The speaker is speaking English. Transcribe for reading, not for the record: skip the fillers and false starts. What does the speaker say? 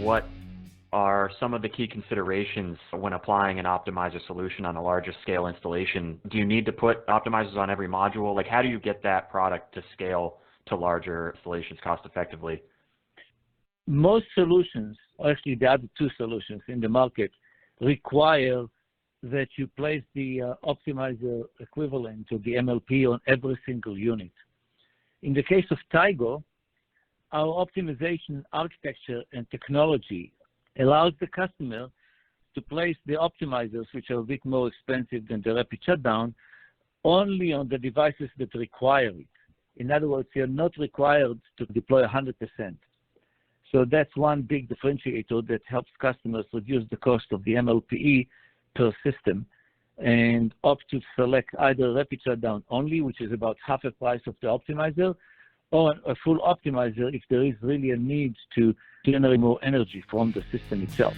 what are some of the key considerations when applying an optimizer solution on a larger scale installation? Do you need to put optimizers on every module? Like, how do you get that product to scale to larger installations cost effectively? Most solutions, or actually the other two solutions in the market, require that you place the optimizer equivalent to the MLP on every single unit. In the case of Tigo, our optimization architecture and technology allows the customer to place the optimizers, which are a bit more expensive than the rapid shutdown, only on the devices that require it. In other words, you're not required to deploy 100%. So that's one big differentiator that helps customers reduce the cost of the MLPE per system and opt to select either rapid shutdown only, which is about half the price of the optimizer, or a full optimizer if there is really a need to generate more energy from the system itself.